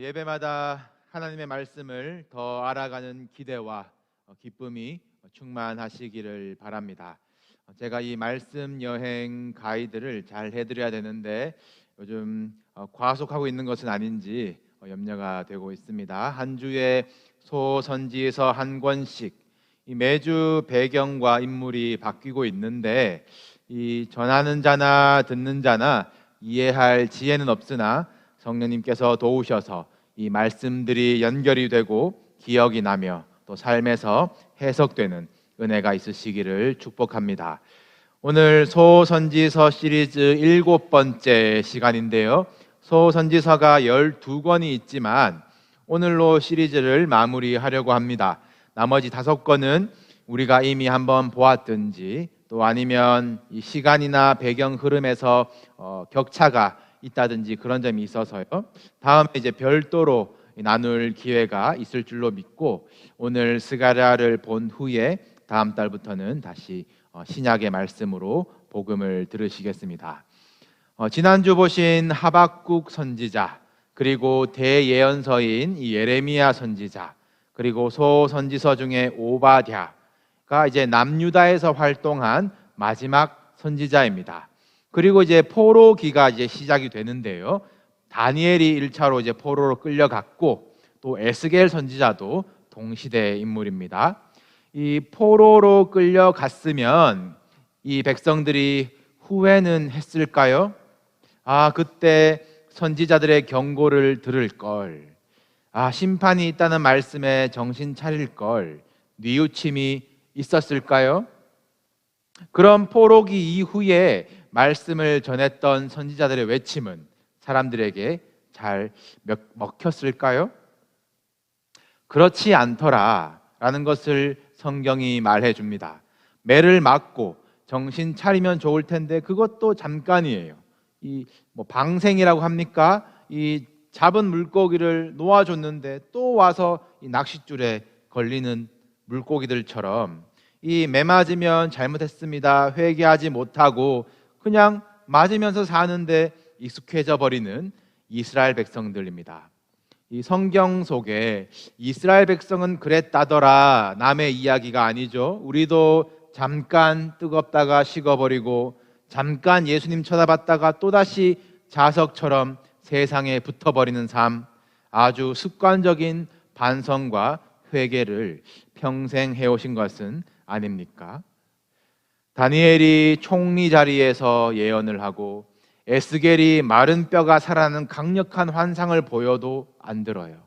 예배마다 하나님의 말씀을 더 알아가는 기대와 기쁨이 충만하시기를 바랍니다. 제가 이 말씀 여행 가이드를 잘 해드려야 되는데 요즘 과속하고 있는 것은 아닌지 염려가 되고 있습니다. 한 주에 소선지서 한 권씩 매주 배경과 인물이 바뀌고 있는데 이 전하는 자나 듣는 자나 이해할 지혜는 없으나 성령님께서 도우셔서 이 말씀들이 연결이 되고 기억이 나며 또 삶에서 해석되는 은혜가 있으시기를 축복합니다. 오늘 소선지서 시리즈 7번째 시간인데요. 소선지서가 12권이 있지만 오늘로 시리즈를 마무리하려고 합니다. 나머지 5권은 우리가 이미 한번 보았든지 또 아니면 이 시간이나 배경 흐름에서 격차가 있다든지 그런 점이 있어서요. 다음에 이제 별도로 나눌 기회가 있을 줄로 믿고 오늘 스가랴를 본 후에 다음 달부터는 다시 신약의 말씀으로 복음을 들으시겠습니다. 지난주 보신 하박국 선지자 그리고 대예언서인 이 예레미야 선지자 그리고 소선지서 중에 오바댜가 이제 남유다에서 활동한 마지막 선지자입니다. 그리고 이제 포로기가 이제 시작이 되는데요. 다니엘이 1차로 이제 포로로 끌려갔고 또 에스겔 선지자도 동시대 인물입니다. 이 포로로 끌려갔으면 이 백성들이 후회는 했을까요? 그때 선지자들의 경고를 들을 걸. 심판이 있다는 말씀에 정신 차릴 걸. 뉘우침이 있었을까요? 그런 포로기 이후에 말씀을 전했던 선지자들의 외침은 사람들에게 잘 먹혔을까요? 그렇지 않더라라는 것을 성경이 말해줍니다. 매를 맞고 정신 차리면 좋을 텐데 그것도 잠깐이에요. 이 방생이라고 합니까? 이 잡은 물고기를 놓아줬는데 또 와서 이 낚싯줄에 걸리는 물고기들처럼 이 매 맞으면 잘못했습니다. 회개하지 못하고 그냥 맞으면서 사는데 익숙해져 버리는 이스라엘 백성들입니다. 이 성경 속에 이스라엘 백성은 그랬다더라 남의 이야기가 아니죠. 우리도 잠깐 뜨겁다가 식어버리고 잠깐 예수님 쳐다봤다가 또다시 자석처럼 세상에 붙어버리는 삶, 아주 습관적인 반성과 회개를 평생 해오신 것은 아닙니까? 다니엘이 총리 자리에서 예언을 하고 에스겔이 마른 뼈가 살아나는 강력한 환상을 보여도 안 들어요.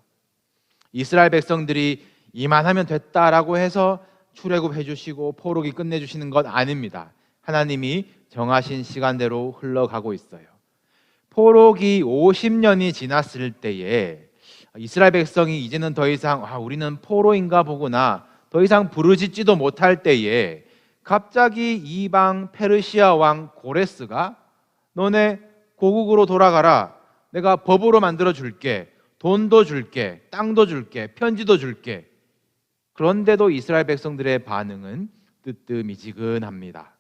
이스라엘 백성들이 이만하면 됐다라고 해서 출애굽해 주시고 포로기 끝내주시는 것 아닙니다. 하나님이 정하신 시간대로 흘러가고 있어요. 포로기 50년이 지났을 때에 이스라엘 백성이 이제는 더 이상 우리는 포로인가 보구나 더 이상 부르짖지도 못할 때에 갑자기 이방 페르시아 왕 고레스가 너네 고국으로 돌아가라. 내가 법으로 만들어 줄게. 돈도 줄게. 땅도 줄게. 편지도 줄게. 그런데도 이스라엘 백성들의 반응은 뜨뜻미지근합니다.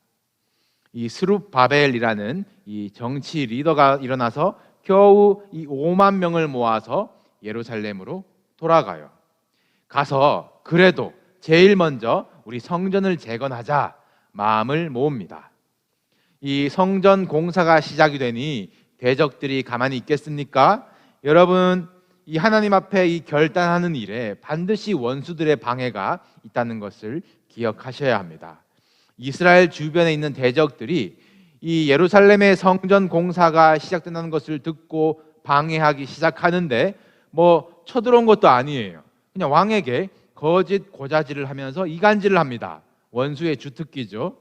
이 스룹바벨이라는 이 정치 리더가 일어나서 겨우 이 5만 명을 모아서 예루살렘으로 돌아가요. 가서 그래도 제일 먼저 우리 성전을 재건하자 마음을 모읍니다. 이 성전 공사가 시작이 되니 대적들이 가만히 있겠습니까? 여러분, 이 하나님 앞에 이 결단하는 일에 반드시 원수들의 방해가 있다는 것을 기억하셔야 합니다. 이스라엘 주변에 있는 대적들이 이 예루살렘의 성전 공사가 시작된다는 것을 듣고 방해하기 시작하는데 쳐들어온 것도 아니에요. 그냥 왕에게 거짓 고자질을 하면서 이간질을 합니다. 원수의 주특기죠.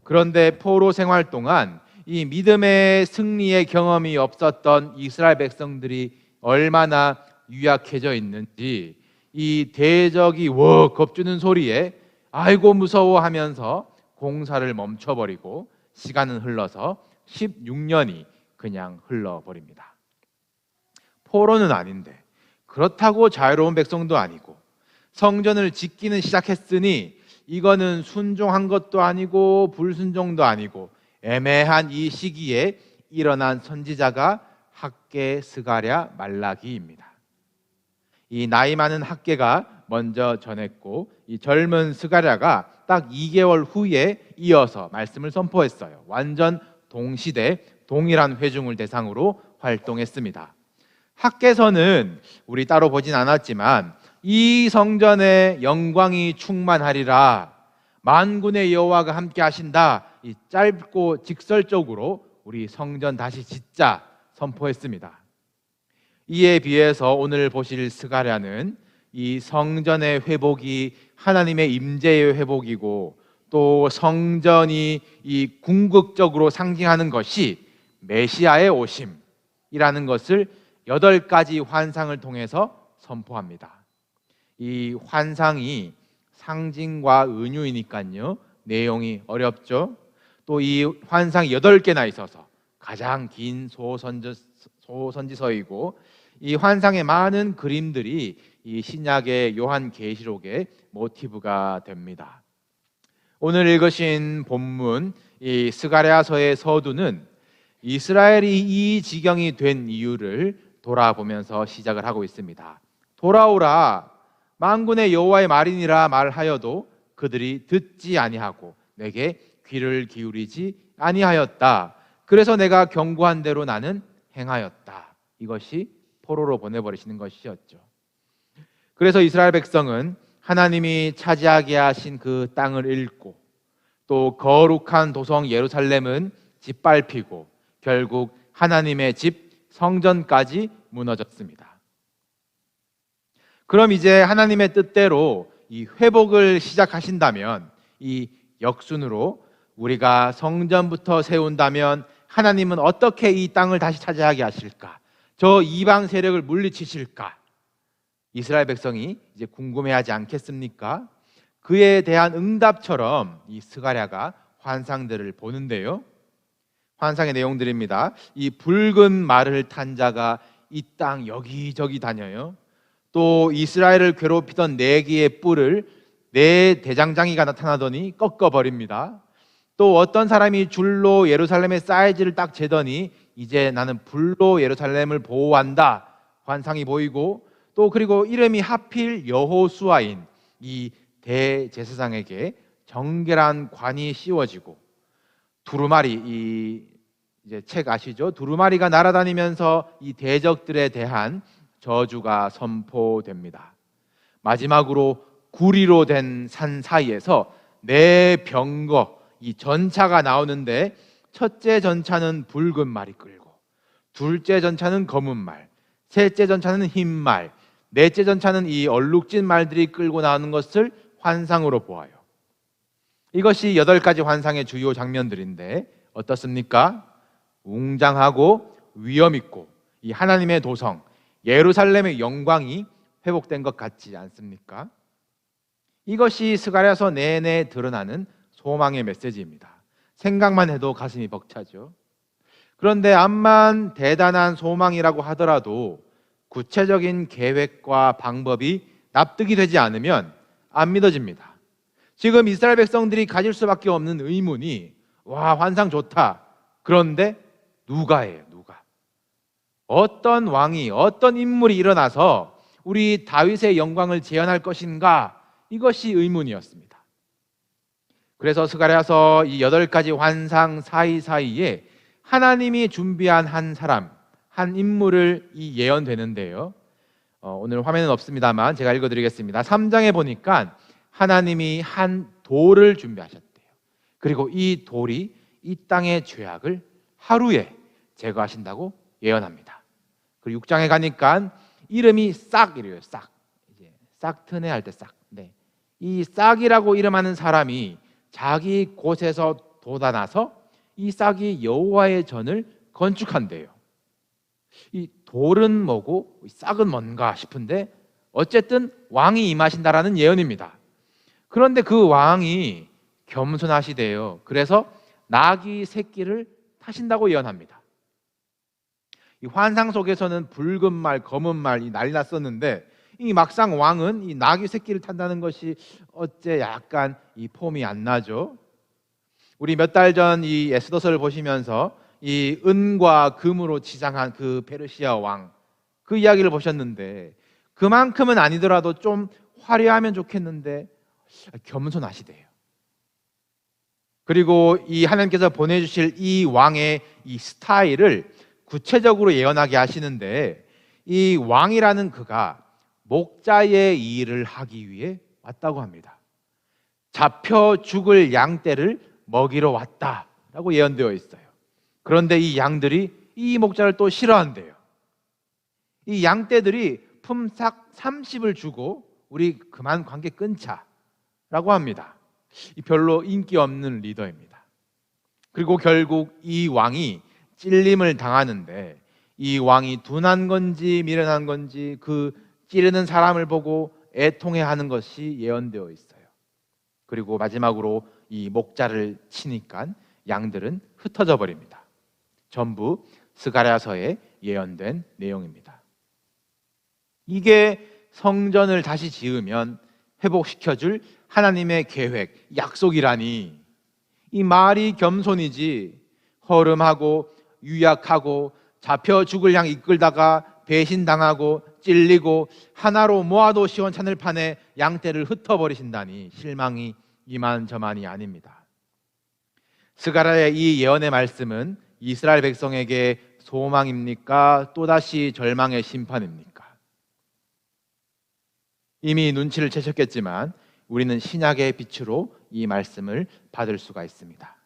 그런데 포로 생활 동안 이 믿음의 승리의 경험이 없었던 이스라엘 백성들이 얼마나 유약해져 있는지 이 대적이 겁주는 소리에 아이고 무서워하면서 공사를 멈춰버리고 시간은 흘러서 16년이 그냥 흘러버립니다. 포로는 아닌데 그렇다고 자유로운 백성도 아니고 성전을 짓기는 시작했으니 이거는 순종한 것도 아니고 불순종도 아니고 애매한 이 시기에 일어난 선지자가 학개, 스가랴, 말라기입니다. 이 나이 많은 학개가 먼저 전했고 이 젊은 스가랴가 딱 2개월 후에 이어서 말씀을 선포했어요. 완전 동시대 동일한 회중을 대상으로 활동했습니다. 학개서는 우리 따로 보진 않았지만 이 성전에 영광이 충만하리라, 만군의 여호와가 함께 하신다, 이 짧고 직설적으로 우리 성전 다시 짓자 선포했습니다. 이에 비해서 오늘 보실 스가랴는 이 성전의 회복이 하나님의 임재의 회복이고 또 성전이 이 궁극적으로 상징하는 것이 메시아의 오심이라는 것을 8가지 환상을 통해서 선포합니다. 이 환상이 상징과 은유이니까요, 내용이 어렵죠. 또 이 환상이 8개나 있어서 가장 긴 소선지서이고 이 환상의 많은 그림들이 이 신약의 요한계시록의 모티브가 됩니다. 오늘 읽으신 본문 이 스가랴서의 서두는 이스라엘이 이 지경이 된 이유를 돌아보면서 시작을 하고 있습니다. 돌아오라, 만군의 여호와의 말이니라 말하여도 그들이 듣지 아니하고 내게 귀를 기울이지 아니하였다. 그래서 내가 경고한 대로 나는 행하였다. 이것이 포로로 보내버리시는 것이었죠. 그래서 이스라엘 백성은 하나님이 차지하게 하신 그 땅을 잃고 또 거룩한 도성 예루살렘은 짓밟히고 결국 하나님의 집 성전까지 무너졌습니다. 그럼 이제 하나님의 뜻대로 이 회복을 시작하신다면, 이 역순으로 우리가 성전부터 세운다면 하나님은 어떻게 이 땅을 다시 차지하게 하실까? 저 이방 세력을 물리치실까? 이스라엘 백성이 이제 궁금해하지 않겠습니까? 그에 대한 응답처럼 이 스가랴가 환상들을 보는데요. 환상의 내용들입니다. 이 붉은 말을 탄 자가 이 땅 여기저기 다녀요. 또 이스라엘을 괴롭히던 4개의 뿔을 4 대장장이가 나타나더니 꺾어버립니다. 또 어떤 사람이 줄로 예루살렘의 사이즈를 딱 재더니 이제 나는 불로 예루살렘을 보호한다, 환상이 보이고, 또 그리고 이름이 하필 여호수아인 이 대제사장에게 정결한 관이 씌워지고, 두루마리, 이 이제 책 아시죠? 두루마리가 날아다니면서 이 대적들에 대한 저주가 선포됩니다. 마지막으로 구리로 된 산 사이에서 4병거, 이 전차가 나오는데 첫째 전차는 붉은 말이 끌고, 둘째 전차는 검은 말, 셋째 전차는 흰 말, 넷째 전차는 이 얼룩진 말들이 끌고 나오는 것을 환상으로 보아요. 이것이 8가지 환상의 주요 장면들인데 어떻습니까? 웅장하고 위엄 있고 이 하나님의 도성 예루살렘의 영광이 회복된 것 같지 않습니까? 이것이 스가랴서 내내 드러나는 소망의 메시지입니다. 생각만 해도 가슴이 벅차죠. 그런데 암만 대단한 소망이라고 하더라도 구체적인 계획과 방법이 납득이 되지 않으면 안 믿어집니다. 지금 이스라엘 백성들이 가질 수밖에 없는 의문이, 와, 환상 좋다. 그런데 누가 해요? 누가? 어떤 왕이, 어떤 인물이 일어나서 우리 다윗의 영광을 재현할 것인가? 이것이 의문이었습니다. 그래서 스가랴서 이 8가지 환상 사이사이에 하나님이 준비한 한 사람, 한 인물을 이 예언되는데요. 오늘 화면은 없습니다만 제가 읽어드리겠습니다. 3장에 보니까 하나님이 한 돌을 준비하셨대요. 그리고 이 돌이 이 땅의 죄악을 하루에 제거하신다고 예언합니다. 그리고 6장에 가니까 이름이 싹이래요. 싹. 이제 싹트네 할 때 싹. 네. 이 싹이라고 이름하는 사람이 자기 곳에서 돋아나서 이 싹이 여호와의 전을 건축한대요. 이 돌은 뭐고 싹은 뭔가 싶은데 어쨌든 왕이 임하신다라는 예언입니다. 그런데 그 왕이 겸손하시대요. 그래서 나귀 새끼를 타신다고 예언합니다. 이 환상 속에서는 붉은 말, 검은 말이 난리 났었는데 이 막상 왕은 이 나귀 새끼를 탄다는 것이 어째 약간 이 폼이 안 나죠. 우리 몇 달 전 이 에스더서를 보시면서 이 은과 금으로 치장한 그 페르시아 왕, 그 이야기를 보셨는데 그만큼은 아니더라도 좀 화려하면 좋겠는데 겸손하시대요. 그리고 이 하나님께서 보내주실 이 왕의 이 스타일을 구체적으로 예언하게 하시는데, 이 왕이라는 그가 목자의 일을 하기 위해 왔다고 합니다. 잡혀 죽을 양떼를 먹이러 왔다라고 예언되어 있어요. 그런데 이 양들이 이 목자를 또 싫어한대요. 이 양떼들이 품삯 30을 주고 우리 그만 관계 끊자라고 합니다. 별로 인기 없는 리더입니다. 그리고 결국 이 왕이 찔림을 당하는데, 이 왕이 둔한 건지 미련한 건지 그 찌르는 사람을 보고 애통해하는 것이 예언되어 있어요. 그리고 마지막으로 이 목자를 치니까 양들은 흩어져 버립니다. 전부 스가랴서에 예언된 내용입니다. 이게 성전을 다시 지으면 회복시켜줄 하나님의 계획, 약속이라니, 이 말이 겸손이지 허름하고 유약하고 잡혀 죽을 양 이끌다가 배신당하고 찔리고 하나로 모아도 시원찮을 판에 양떼를 흩어버리신다니 실망이 이만저만이 아닙니다. 스가랴의 이 예언의 말씀은 이스라엘 백성에게 소망입니까? 또다시 절망의 심판입니까? 이미 눈치를 채셨겠지만 우리는 신약의 빛으로 이 말씀을 받을 수가 있습니다.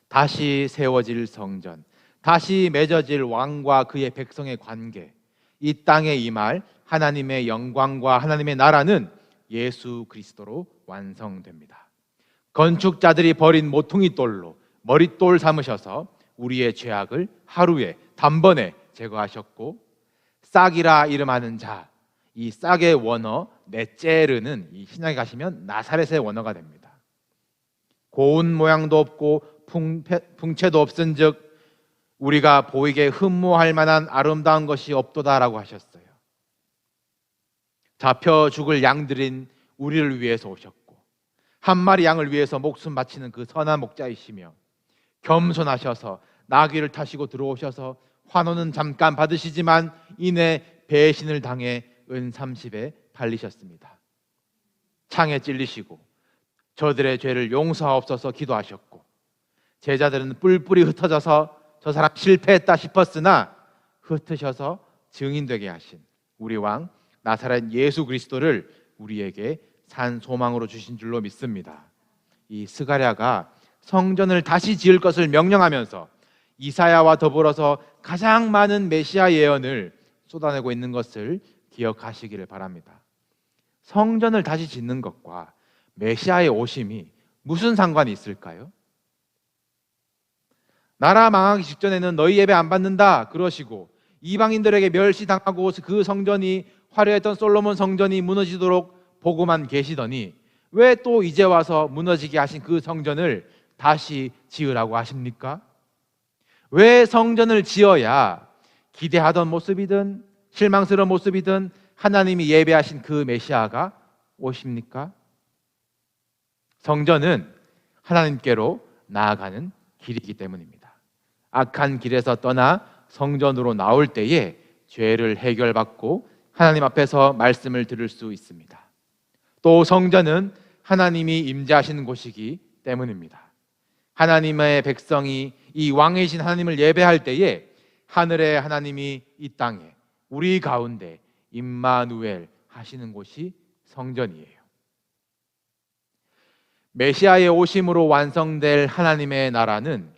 다시 세워질 성전, 다시 맺어질 왕과 그의 백성의 관계, 이 땅에 임할 하나님의 영광과 하나님의 나라는 예수 그리스도로 완성됩니다. 건축자들이 버린 모퉁이 돌로 머릿돌 삼으셔서 우리의 죄악을 하루에 단번에 제거하셨고, 싹이라 이름하는 자, 이 싹의 원어 넷제르는 이 신약에 가시면 나사렛의 원어가 됩니다. 고운 모양도 없고 풍채도 없은즉 우리가 보이게 흠모할 만한 아름다운 것이 없도다라고 하셨어요. 잡혀 죽을 양들인 우리를 위해서 오셨고, 한 마리 양을 위해서 목숨 바치는 그 선한 목자이시며, 겸손하셔서 나귀를 타시고 들어오셔서 환호는 잠깐 받으시지만 이내 배신을 당해 은 30에 팔리셨습니다. 창에 찔리시고 저들의 죄를 용서하옵소서 기도하셨고, 제자들은 뿔뿔이 흩어져서 저 사람 실패했다 싶었으나 흩으셔서 증인되게 하신 우리 왕 나사렛 예수 그리스도를 우리에게 산 소망으로 주신 줄로 믿습니다. 이 스가랴가 성전을 다시 지을 것을 명령하면서 이사야와 더불어서 가장 많은 메시아 예언을 쏟아내고 있는 것을 기억하시기를 바랍니다. 성전을 다시 짓는 것과 메시아의 오심이 무슨 상관이 있을까요? 나라 망하기 직전에는 너희 예배 안 받는다 그러시고, 이방인들에게 멸시당하고 그 성전이 화려했던 솔로몬 성전이 무너지도록 보고만 계시더니 왜 또 이제 와서 무너지게 하신 그 성전을 다시 지으라고 하십니까? 왜 성전을 지어야 기대하던 모습이든 실망스러운 모습이든 하나님이 예배하신 그 메시아가 오십니까? 성전은 하나님께로 나아가는 길이기 때문입니다. 악한 길에서 떠나 성전으로 나올 때에 죄를 해결받고 하나님 앞에서 말씀을 들을 수 있습니다. 또 성전은 하나님이 임재하시는 곳이기 때문입니다. 하나님의 백성이 이 왕이신 하나님을 예배할 때에 하늘의 하나님이 이 땅에 우리 가운데 임마누엘 하시는 곳이 성전이에요. 메시아의 오심으로 완성될 하나님의 나라는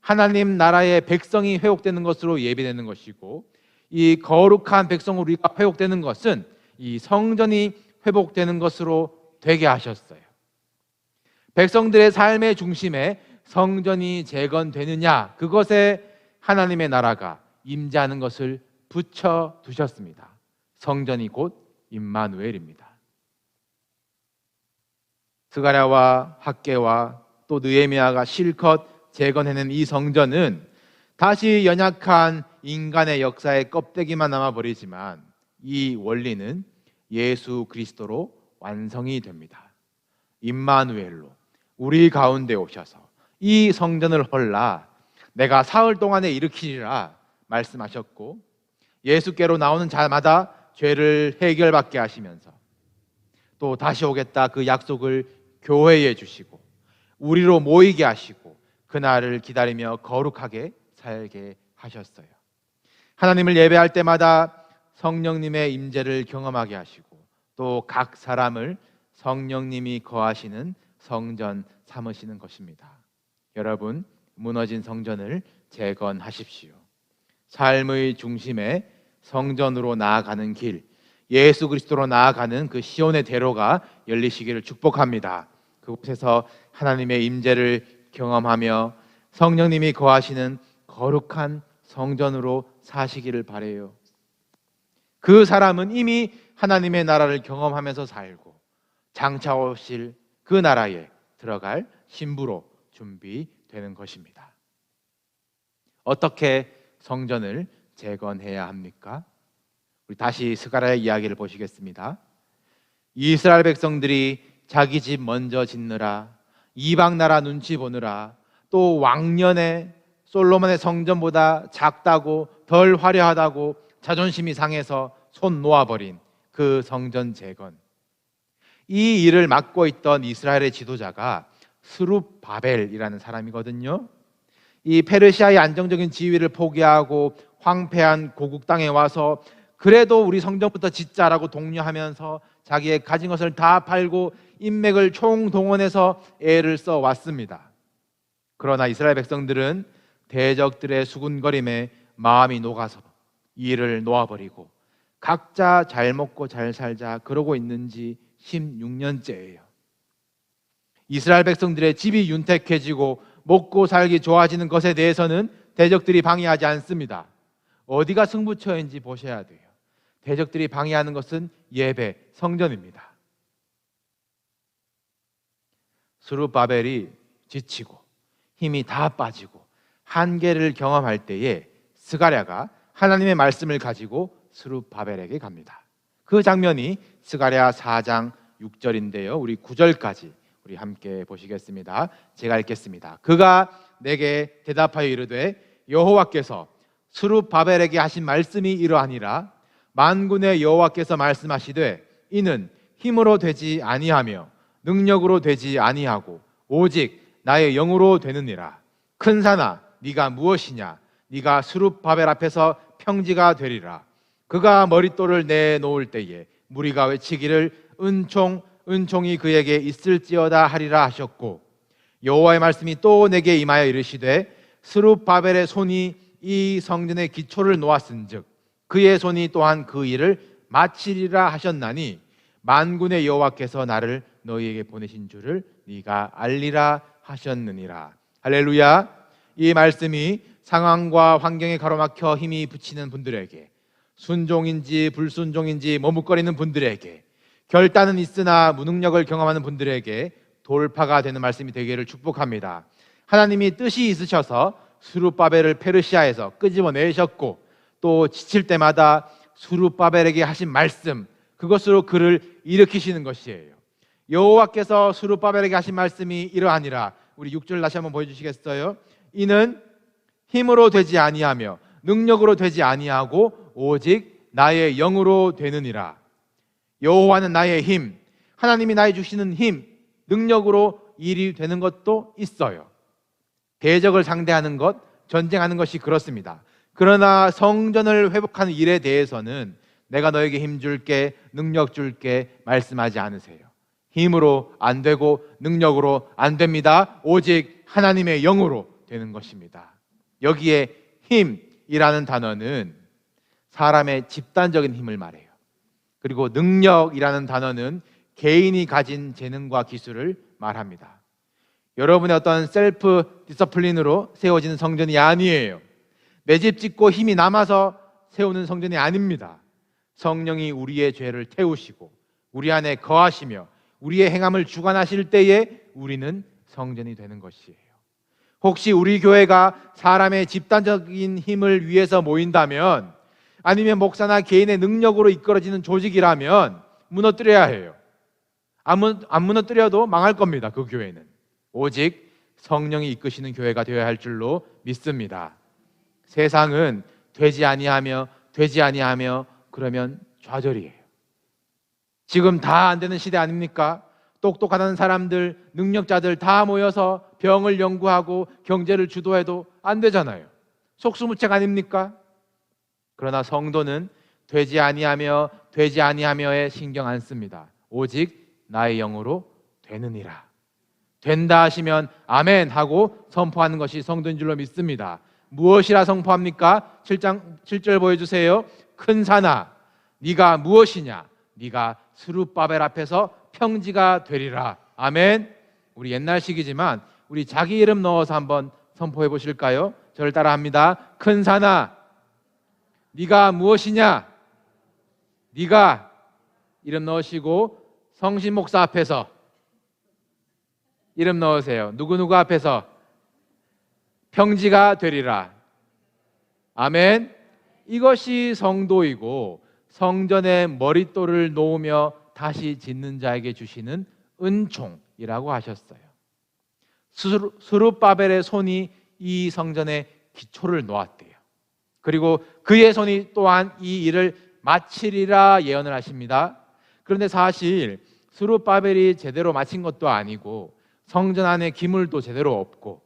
하나님 나라의 백성이 회복되는 것으로 예배되는 것이고, 이 거룩한 백성으로 우리가 회복되는 것은 이 성전이 회복되는 것으로 되게 하셨어요. 백성들의 삶의 중심에 성전이 재건되느냐, 그것에 하나님의 나라가 임재하는 것을 붙여 두셨습니다. 성전이 곧 임마누엘입니다. 스가랴와 학개와 또 느헤미야가 실컷 재건해낸 이 성전은 다시 연약한 인간의 역사의 껍데기만 남아버리지만 이 원리는 예수 그리스도로 완성이 됩니다. 임마누엘로 우리 가운데 오셔서 이 성전을 헐라 내가 사흘 동안에 일으키리라 말씀하셨고, 예수께로 나오는 자마다 죄를 해결받게 하시면서 또 다시 오겠다 그 약속을 교회에 주시고 우리로 모이게 하시고 그날을 기다리며 거룩하게 살게 하셨어요. 하나님을 예배할 때마다 성령님의 임재를 경험하게 하시고 또 각 사람을 성령님이 거하시는 성전 삼으시는 것입니다. 여러분, 무너진 성전을 재건하십시오. 삶의 중심에 성전으로 나아가는 길, 예수 그리스도로 나아가는 그 시온의 대로가 열리시기를 축복합니다. 그곳에서 하나님의 임재를 경험하며 성령님이 거하시는 거룩한 성전으로 사시기를 바라요. 그 사람은 이미 하나님의 나라를 경험하면서 살고 장차 오실 그 나라에 들어갈 신부로 준비되는 것입니다. 어떻게 성전을 재건해야 합니까? 우리 다시 스가랴의 이야기를 보시겠습니다. 이스라엘 백성들이 자기 집 먼저 짓느라, 이방 나라 눈치 보느라, 또 왕년에 솔로몬의 성전보다 작다고 덜 화려하다고 자존심이 상해서 손 놓아버린 그 성전 재건, 이 일을 맡고 있던 이스라엘의 지도자가 스룹바벨이라는 사람이거든요. 이 페르시아의 안정적인 지위를 포기하고 황폐한 고국 땅에 와서 그래도 우리 성전부터 짓자라고 독려하면서 자기의 가진 것을 다 팔고 인맥을 총동원해서 애를 써 왔습니다. 그러나 이스라엘 백성들은 대적들의 수군거림에 마음이 녹아서 이 일을 놓아버리고 각자 잘 먹고 잘 살자 그러고 있는 지 16년째예요. 이스라엘 백성들의 집이 윤택해지고 먹고 살기 좋아지는 것에 대해서는 대적들이 방해하지 않습니다. 어디가 승부처인지 보셔야 돼요. 대적들이 방해하는 것은 예배, 성전입니다. 스룹바벨이 지치고 힘이 다 빠지고 한계를 경험할 때에 스가랴가 하나님의 말씀을 가지고 스룹바벨에게 갑니다. 그 장면이 스가랴 4장 6절인데요. 우리 9절까지 우리 함께 보시겠습니다. 제가 읽겠습니다. 그가 내게 대답하여 이르되 여호와께서 스룹바벨에게 하신 말씀이 이러하니라. 만군의 여호와께서 말씀하시되 이는 힘으로 되지 아니하며 능력으로 되지 아니하고 오직 나의 영으로 되느니라. 큰 산아 네가 무엇이냐? 네가 스룹바벨 앞에서 평지가 되리라. 그가 머릿돌을 내놓을 때에 무리가 외치기를 은총 은총이 그에게 있을지어다 하리라 하셨고, 여호와의 말씀이 또 내게 임하여 이르시되 스룹바벨의 손이 이 성전의 기초를 놓았은즉 그의 손이 또한 그 일을 마치리라 하셨나니 만군의 여호와께서 나를 너희에게 보내신 줄을 네가 알리라 하셨느니라. 할렐루야. 이 말씀이 상황과 환경에 가로막혀 힘이 붙이는 분들에게, 순종인지 불순종인지 머뭇거리는 분들에게, 결단은 있으나 무능력을 경험하는 분들에게 돌파가 되는 말씀이 되기를 축복합니다. 하나님이 뜻이 있으셔서 스룹바벨을 페르시아에서 끄집어내셨고 또 지칠 때마다 스룹바벨에게 하신 말씀, 그것으로 그를 일으키시는 것이에요. 여호와께서 스룹바벨에게 하신 말씀이 이러하니라. 우리 6절 다시 한번 보여주시겠어요? 이는 힘으로 되지 아니하며 능력으로 되지 아니하고 오직 나의 영으로 되느니라. 여호와는 나의 힘, 하나님이 나의 주시는 힘, 능력으로 일이 되는 것도 있어요. 대적을 상대하는 것, 전쟁하는 것이 그렇습니다. 그러나 성전을 회복하는 일에 대해서는 내가 너에게 힘 줄게, 능력 줄게 말씀하지 않으세요. 힘으로 안 되고 능력으로 안 됩니다. 오직 하나님의 영으로 되는 것입니다. 여기에 힘이라는 단어는 사람의 집단적인 힘을 말해요. 그리고 능력이라는 단어는 개인이 가진 재능과 기술을 말합니다. 여러분의 어떤 셀프 디서플린으로 세워지는 성전이 아니에요. 내 집 짓고 힘이 남아서 세우는 성전이 아닙니다. 성령이 우리의 죄를 태우시고 우리 안에 거하시며 우리의 행함을 주관하실 때에 우리는 성전이 되는 것이에요. 혹시 우리 교회가 사람의 집단적인 힘을 위해서 모인다면, 아니면 목사나 개인의 능력으로 이끌어지는 조직이라면 무너뜨려야 해요. 안 무너뜨려도 망할 겁니다. 그 교회는 오직 성령이 이끄시는 교회가 되어야 할 줄로 믿습니다. 세상은 되지 아니하며 그러면 좌절이에요. 지금 다 안 되는 시대 아닙니까? 똑똑하다는 사람들, 능력자들 다 모여서 병을 연구하고 경제를 주도해도 안 되잖아요. 속수무책 아닙니까? 그러나 성도는 되지 아니하며에 신경 안 씁니다. 오직 나의 영으로 되느니라. 된다 하시면 아멘 하고 선포하는 것이 성도인 줄로 믿습니다. 무엇이라 선포합니까? 7절 보여주세요. 큰 산아 네가 무엇이냐? 네가 스룹바벨 앞에서 평지가 되리라. 아멘. 우리 옛날식이지만 우리 자기 이름 넣어서 한번 선포해 보실까요? 저를 따라합니다. 큰 산아 네가 무엇이냐? 네가 이름 넣으시고 성신 목사 앞에서 이름 넣으세요. 누구누구 앞에서 평지가 되리라. 아멘. 이것이 성도이고 성전에 머릿돌을 놓으며 다시 짓는 자에게 주시는 은총이라고 하셨어요. 스룹바벨의 손이 이 성전의 기초를 놓았대요. 그리고 그의 손이 또한 이 일을 마치리라 예언을 하십니다. 그런데 사실 스룹바벨이 제대로 마친 것도 아니고 성전 안에 기물도 제대로 없고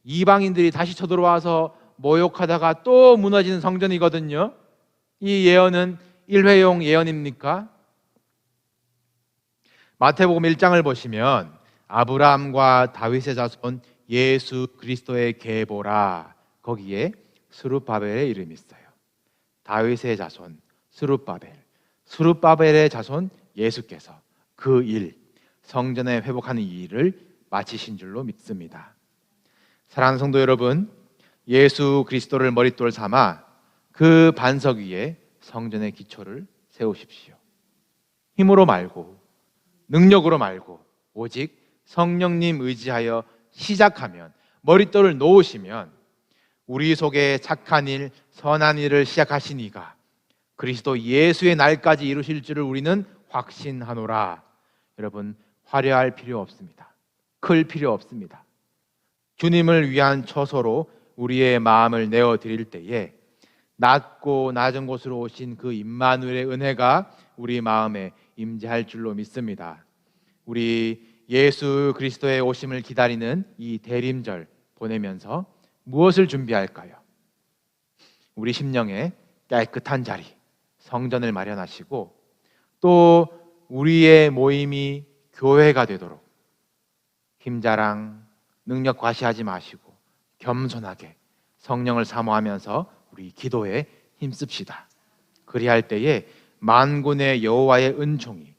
이방인들이 다시 쳐들어와서 모욕하다가 또 무너지는 성전이거든요. 이 예언은 일회용 예언입니까? 마태복음 1장을 보시면 아브라함과 다윗의 자손 예수 그리스도의 계보라 거기에 스룹바벨의 이름이 있어요. 다윗의 자손 스룹바벨의 자손 예수께서 그 일, 성전에 회복하는 이 일을 마치신 줄로 믿습니다. 사랑하는 성도 여러분, 예수 그리스도를 머릿돌 삼아 그 반석 위에 성전의 기초를 세우십시오. 힘으로 말고 능력으로 말고 오직 성령님 의지하여 시작하면, 머릿돌을 놓으시면 우리 속에 착한 일, 선한 일을 시작하신 이가 그리스도 예수의 날까지 이루실 줄을 우리는 확신하노라. 여러분, 화려할 필요 없습니다. 클 필요 없습니다. 주님을 위한 처소로 우리의 마음을 내어드릴 때에 낮고 낮은 곳으로 오신 그 임마누엘의 은혜가 우리 마음에 임재할 줄로 믿습니다. 우리 예수 그리스도의 오심을 기다리는 이 대림절 보내면서 무엇을 준비할까요? 우리 심령에 깨끗한 자리, 성전을 마련하시고 또 우리의 모임이 교회가 되도록 힘자랑, 능력 과시하지 마시고 겸손하게 성령을 사모하면서 우리 기도에 힘씁시다. 그리할 때에 만군의 여호와의 은총이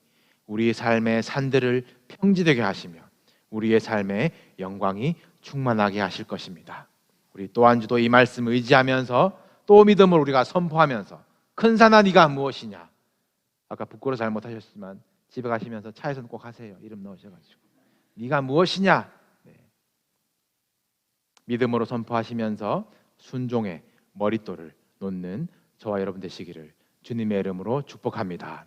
우리 삶의 산들을 평지되게 하시며 우리의 삶에 영광이 충만하게 하실 것입니다. 우리 또 한 주도 이 말씀 의지하면서 또 믿음을 우리가 선포하면서 큰 산아 네가 무엇이냐? 아까 북구로 잘못하셨지만 집에 가시면서 차에서는 꼭 하세요. 이름 넣으셔가지고 네가 무엇이냐? 네. 믿음으로 선포하시면서 순종의 머릿돌을 놓는 저와 여러분 되시기를 주님의 이름으로 축복합니다.